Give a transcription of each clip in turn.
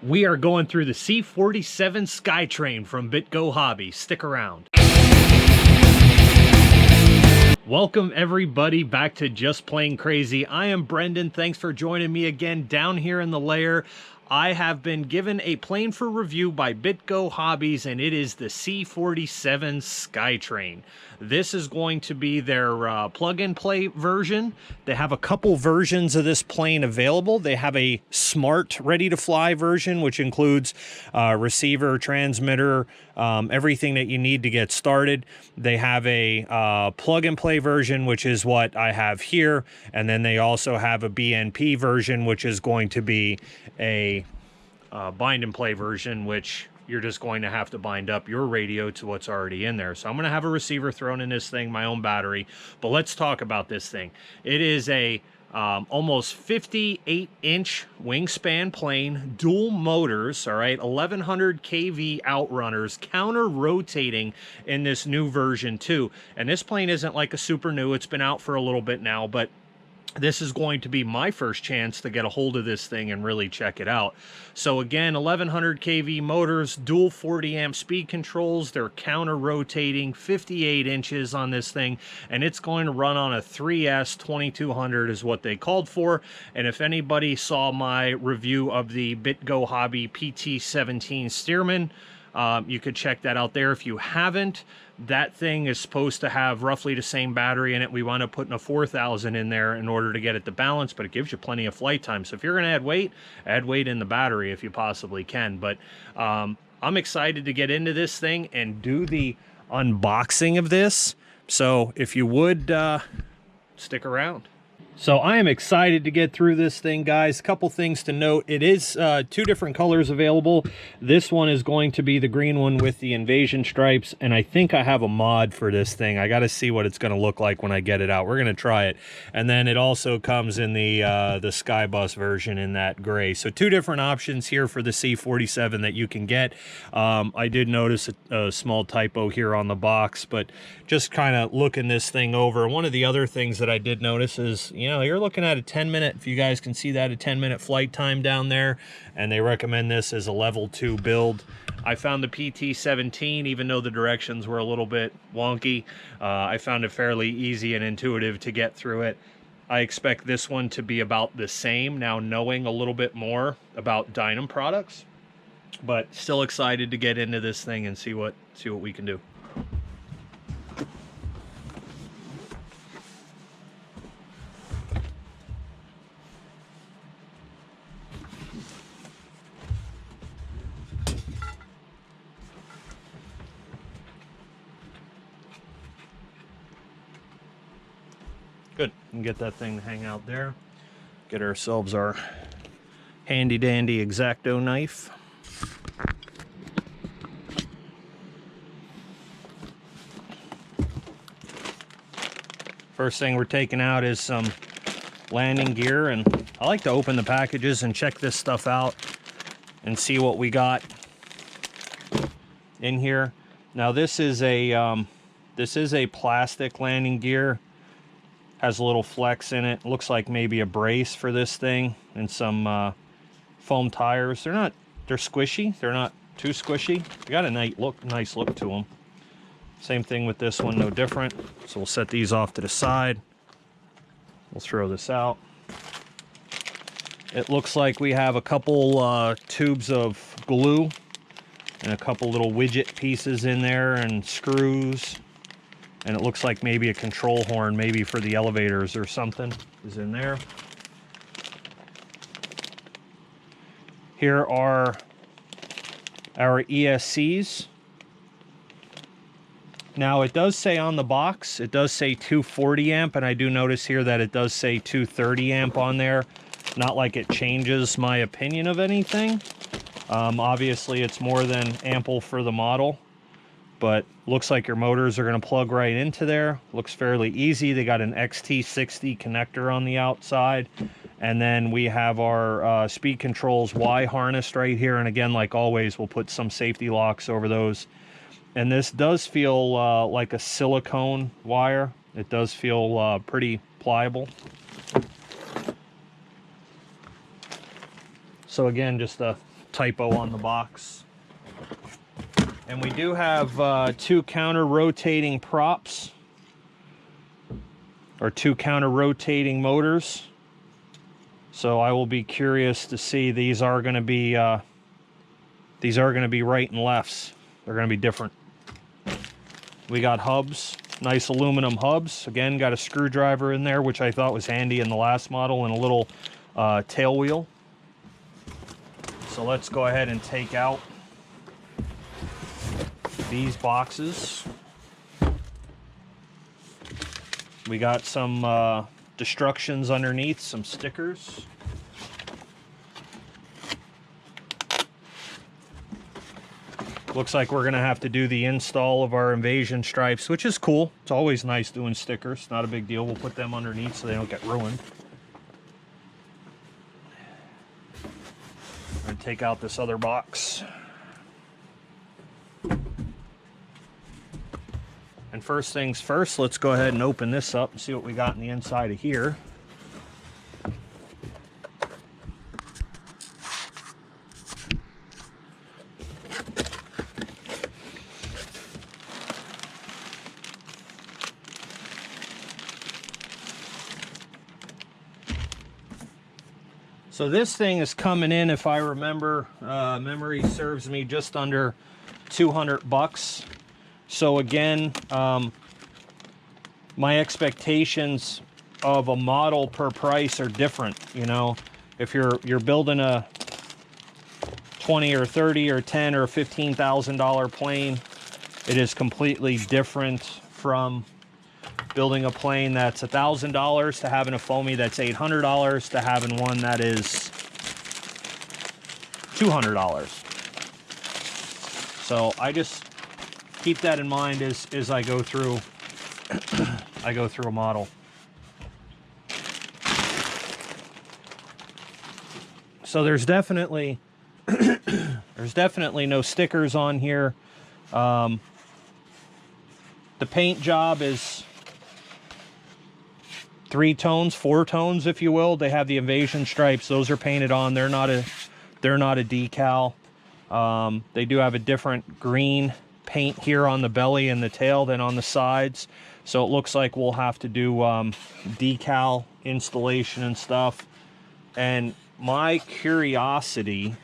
We are going through the C-47 Skytrain from BitgoHobby. Stick around. Welcome everybody back to Just Plain Crazy. I am Brendan. Thanks for joining me again down here in the lair. I have been given a plane for review by Bitgo Hobbies, and it is the C-47 Skytrain. This is going to be their plug-and-play version. They have a couple versions of this plane available. They have a smart, ready-to-fly version, which includes receiver, transmitter, everything that you need to get started. They have a plug-and-play version, which is what I have here, and then they also have a BNP version, which is going to be a bind and play version, which you're just going to have to bind up your radio to what's already in there. So I'm going to have a receiver thrown in this thing, my own battery, but let's talk about this thing. It is a almost 58-inch wingspan plane, dual motors, all right, 1100 kV outrunners, counter rotating in this new version too. And this plane isn't like a super new, it's been out for a little bit now, but this is going to be my first chance to get a hold of this thing and really check it out. So again, 1100 kV motors, dual 40 amp speed controls, they're counter rotating, 58 inches on this thing, and it's going to run on a 3S 2200 is what they called for. And if anybody saw my review of the BitgoHobby PT17 Stearman, you could check that out there. If you haven't, that thing is supposed to have roughly the same battery in it. We wound up putting a 4000 in there in order to get it to balance, but it gives you plenty of flight time. So if you're going to add weight in the battery if you possibly can. But I'm excited to get into this thing and do the unboxing of this. So if you would stick around. So I am excited to get through this thing, guys. A couple things to note. It is two different colors available. This one is going to be the green one with the invasion stripes, and I think I have a mod for this thing. I got to see what it's going to look like when I get it out. We're going to try it. And then it also comes in the Skybus version in that gray. So two different options here for the C-47 that you can get. I did notice a small typo here on the box, but just kind of looking this thing over. One of the other things that I did notice is, you know, you're looking at a 10-minute, if you guys can see that, a 10-minute flight time down there, and they recommend this as a level 2 build. I found the PT17, even though the directions were a little bit wonky, I found it fairly easy and intuitive to get through it. I expect this one to be about the same, now knowing a little bit more about Dynam products, but still excited to get into this thing and see what we can do. Good, and get that thing to hang out there. Get ourselves our handy dandy X-Acto knife. First thing we're taking out is some landing gear, and I like to open the packages and check this stuff out and see what we got in here. Now this is a plastic landing gear. Has a little flex in it. Looks like maybe a brace for this thing, and some foam tires. They're squishy. They're not too squishy. They got a nice look to them. Same thing with this one, no different. So we'll set these off to the side. We'll throw this out. It looks like we have a couple tubes of glue and a couple little widget pieces in there and screws. And it looks like maybe a control horn, maybe for the elevators or something, is in there. Here are our ESCs. Now it does say on the box, it does say 240 amp, and I do notice here that it does say 230 amp on there. Not like it changes my opinion of anything. Obviously it's more than ample for the model, but looks like your motors are going to plug right into there. Looks fairly easy. They got an XT60 connector on the outside, and then we have our speed controls Y harnessed right here, and again, like always, we'll put some safety locks over those. And this does feel like a silicone wire. It does feel pretty pliable. So again, just a typo on the box. And we do have 2 counter rotating props, or 2 counter rotating motors. So I will be curious to see. These are going to be right and lefts. They're going to be different. We got hubs, nice aluminum hubs. Again, got a screwdriver in there, which I thought was handy in the last model, and a little tail wheel. So let's go ahead and take out these boxes. We got some destructions underneath, some stickers. Looks like we're gonna have to do the install of our invasion stripes, which is cool. It's always nice doing stickers, not a big deal. We'll put them underneath so they don't get ruined. I'm gonna take out this other box. And first things first, let's go ahead and open this up and see what we got in the inside of here. So this thing is coming in, if I remember, memory serves me, just under 200 bucks. So again, my expectations of a model per price are different. You know, if you're building a 20 or 30 or 10 or $15,000 plane, it is completely different from building a plane that's $1,000 to having a foamy that's $800 to having one that is $200. So I just keep that in mind as I go through a model. So there's definitely no stickers on here. The paint job is 3 tones, 4 tones, if you will. They have the invasion stripes; those are painted on. They're not a decal. They do have a different green paint here on the belly and the tail than on the sides. So it looks like we'll have to do decal installation and stuff. And my curiosity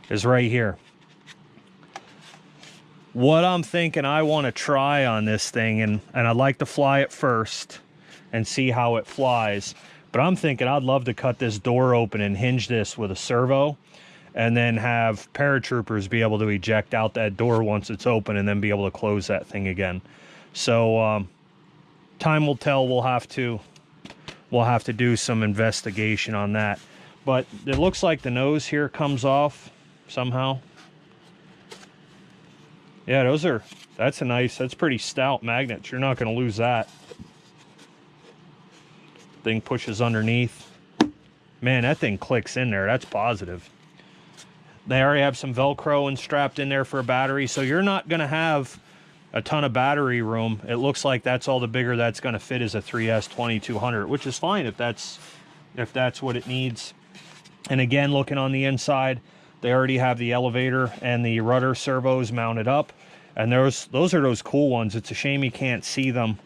is right here. What I'm thinking I want to try on this thing, and I'd like to fly it first and see how it flies, but I'm thinking I'd love to cut this door open and hinge this with a servo, and then have paratroopers be able to eject out that door once it's open, and then be able to close that thing again. So time will tell. We'll have to do some investigation on that. But it looks like the nose here comes off somehow. Yeah, that's pretty stout magnets. You're not going to lose that. Thing pushes underneath. Man, that thing clicks in there. That's positive. They already have some Velcro and strapped in there for a battery, so you're not going to have a ton of battery room. It looks like that's all the bigger that's going to fit is a 3S 2200, which is fine if that's what it needs. And again, looking on the inside, they already have the elevator and the rudder servos mounted up, and those are those cool ones. It's a shame you can't see them.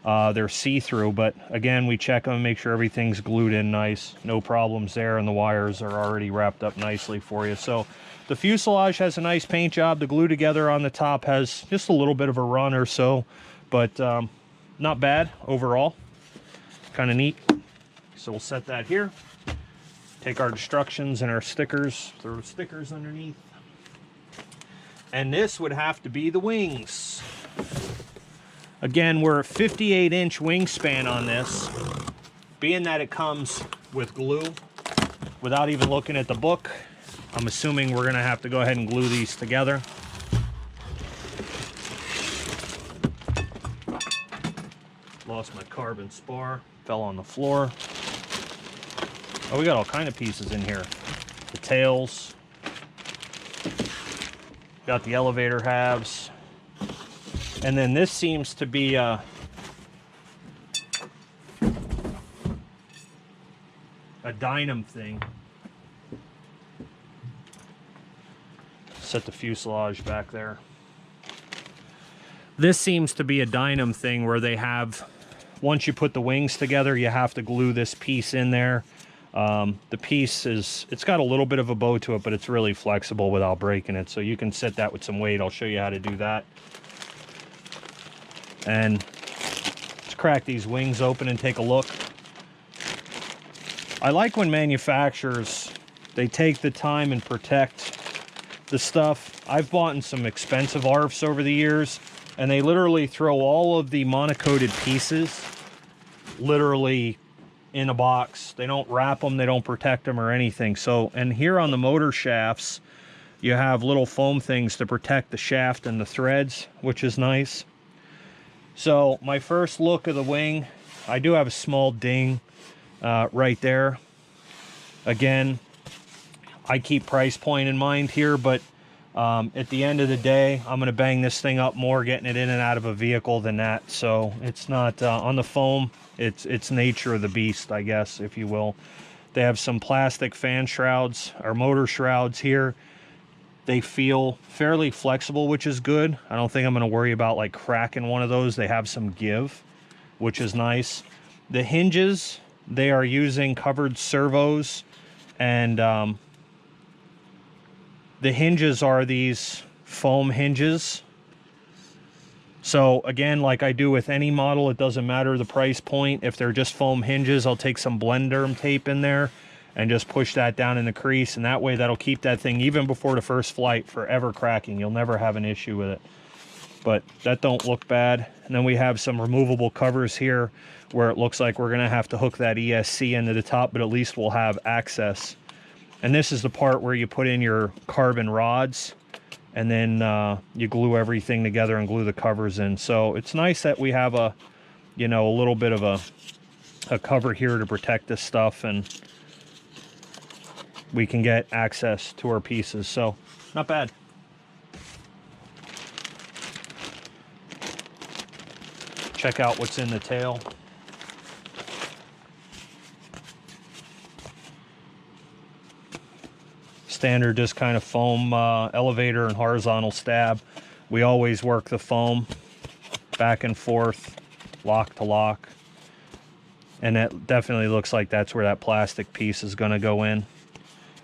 They're see-through, but again, we check them and make sure everything's glued in nice. No problems there, and the wires are already wrapped up nicely for you. So the fuselage has a nice paint job. The glue together on the top has just a little bit of a run or so, but not bad overall. Kind of neat. So we'll set that here. Take our destructions and our stickers, throw the stickers underneath. And this would have to be the wings. Again, we're a 58-inch wingspan on this. Being that it comes with glue, without even looking at the book, I'm assuming we're gonna have to go ahead and glue these together. Lost my carbon spar, fell on the floor. Oh, we got all kind of pieces in here. The tails. Got the elevator halves. And then this seems to be a Dynam thing. Set the fuselage back there. This seems to be a Dynam thing where they have, once you put the wings together, you have to glue this piece in there. The piece is, it's got a little bit of a bow to it, but it's really flexible without breaking it. So you can set that with some weight. I'll show you how to do that. And let's crack these wings open and take a look. I like when manufacturers, they take the time and protect the stuff. I've bought in some expensive ARFs over the years, and they literally throw all of the monocoated pieces literally in a box. They don't wrap them, they don't protect them or anything. So, and here on the motor shafts, you have little foam things to protect the shaft and the threads, which is nice. So my first look of the wing, I do have a small ding right there. Again, I keep price point in mind here, but at the end of the day, I'm going to bang this thing up more getting it in and out of a vehicle than that. So it's not on the foam. It's nature of the beast, I guess, if you will. They have some plastic fan shrouds or motor shrouds here. They feel fairly flexible, which is good. I don't think I'm going to worry about like cracking one of those. They have some give, which is nice. The hinges, they are using covered servos, and the hinges are these foam hinges. So again, like I do with any model, it doesn't matter the price point. If they're just foam hinges, I'll take some Blenderm tape in there and just push that down in the crease, and that way that'll keep that thing, even before the first flight, forever cracking. You'll never have an issue with it. But that don't look bad. And then we have some removable covers here where it looks like we're gonna have to hook that ESC into the top, but at least we'll have access. And this is the part where you put in your carbon rods, and then you glue everything together and glue the covers in. So it's nice that we have a, you know, a little bit of a cover here to protect this stuff, and we can get access to our pieces. So not bad. Check out what's in the tail. Standard just kind of foam elevator and horizontal stab. We always work the foam back and forth, lock to lock, and it definitely looks like that's where that plastic piece is going to go in.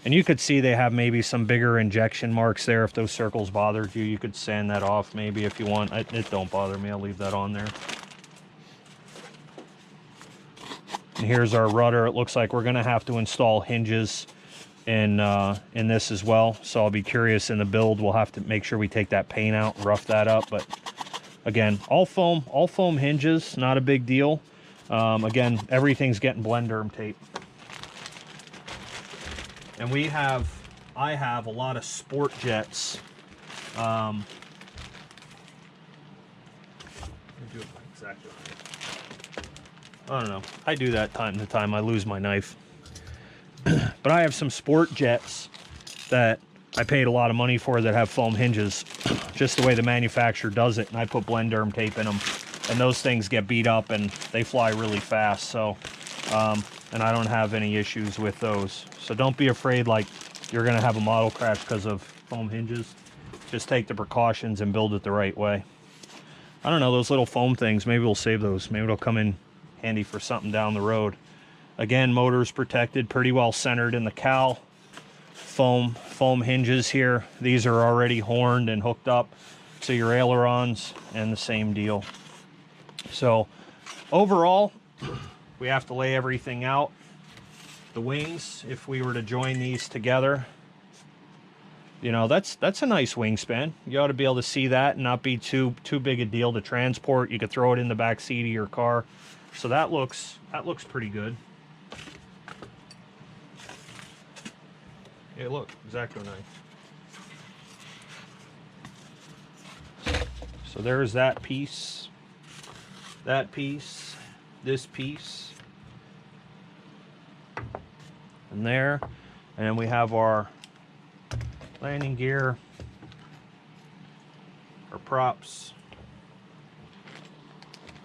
And you could see they have maybe some bigger injection marks there. If those circles bothered you, you could sand that off maybe if you want. It don't bother me. I'll leave that on there. And here's our rudder. It looks like we're going to have to install hinges in this as well. So I'll be curious in the build. We'll have to make sure we take that paint out, rough that up. But again, all foam hinges, not a big deal. Again, everything's getting Blenderm tape. And I have a lot of sport jets. Let me do it exactly. I don't know. I do that time to time. I lose my knife. But I have some sport jets that I paid a lot of money for that have foam hinges, just the way the manufacturer does it. And I put Blenderm tape in them, and those things get beat up and they fly really fast. So, and I don't have any issues with those. So don't be afraid like you're going to have a model crash because of foam hinges. Just take the precautions and build it the right way. I don't know, those little foam things, maybe we'll save those. Maybe it'll come in handy for something down the road. Again, motor's protected, pretty well centered in the cowl. Foam hinges here. These are already horned and hooked up to your ailerons, and the same deal. So overall, we have to lay everything out. The wings, if we were to join these together, you know, that's a nice wingspan. You ought to be able to see that and not be too big a deal to transport. You could throw it in the back seat of your car. So that looks pretty good. Yeah, look, exactly nice. So there's that piece, this piece, and there. And then we have our landing gear, our props,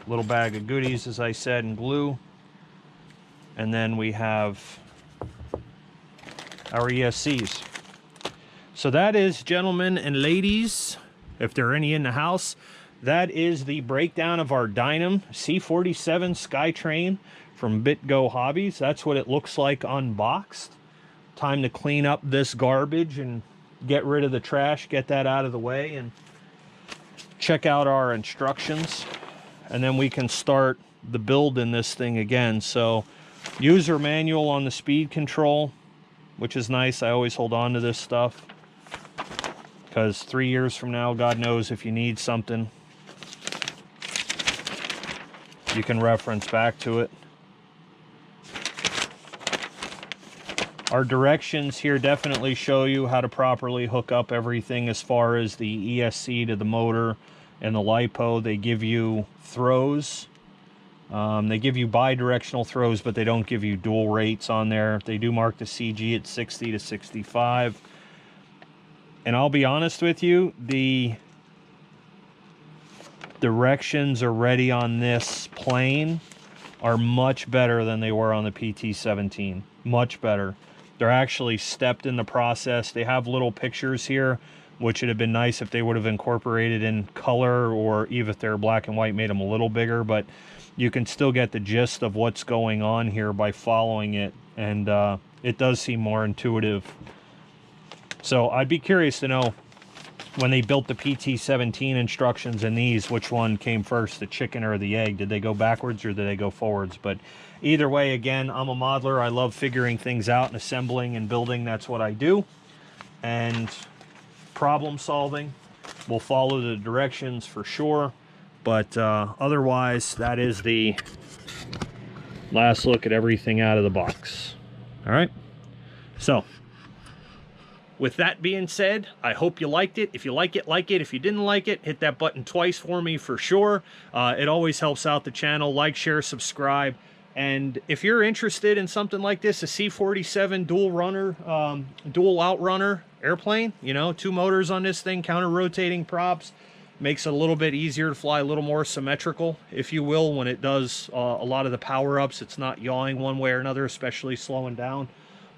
Little bag of goodies, as I said, and glue. And then we have our ESCs. So that is, gentlemen and ladies, if there are any in the house, that is the breakdown of our Dynam C-47 Skytrain from Bitgo Hobbies. That's what it looks like unboxed. Time to clean up this garbage and get rid of the trash, get that out of the way, and check out our instructions. And then we can start the build in this thing again. So user manual on the speed control, which is nice. I always hold on to this stuff because 3 years from now, God knows, if you need something, you can reference back to it. Our directions here definitely show you how to properly hook up everything as far as the ESC to the motor and the LiPo. They give you throws. They give you bi-directional throws, but they don't give you dual rates on there. They do mark the CG at 60 to 65. And I'll be honest with you, the directions already on this plane are much better than they were on the PT-17. Much better. They're actually stepped in the process. They have little pictures here, which would have been nice if they would have incorporated in color, or even if they're black and white, made them a little bigger, but you can still get the gist of what's going on here by following it, and it does seem more intuitive. So I'd be curious to know, when they built the PT-17 instructions and these, which one came first, the chicken or the egg? Did they go backwards or did they go forwards? But either way, again, I'm a modeler. I love figuring things out and assembling and building. That's what I do. And problem solving, we'll follow the directions for sure. But otherwise, that is the last look at everything out of the box. All right. So with that being said, I hope you liked it. If you like it, like it. If you didn't like it, hit that button twice for me for sure. It always helps out the channel. Like, share, subscribe. And if you're interested in something like this, a C-47 dual runner, dual outrunner airplane, you know, 2 motors on this thing, counter-rotating props, makes it a little bit easier to fly, a little more symmetrical, if you will, when it does a lot of the power-ups. It's not yawing one way or another, especially slowing down.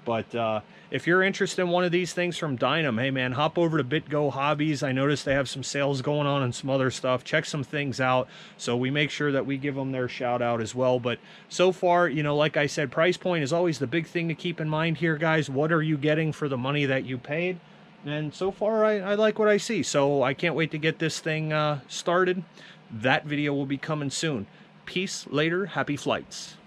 But if you're interested in one of these things from Dynam, hey man, hop over to Bitgo Hobbies. I noticed they have some sales going on and some other stuff. Check some things out, so we make sure that we give them their shout out as well. But so far, you know, like I said, price point is always the big thing to keep in mind here, guys. What are you getting for the money that you paid? And so far, I like what I see. So I can't wait to get this thing started. That video will be coming soon. Peace, later, happy flights.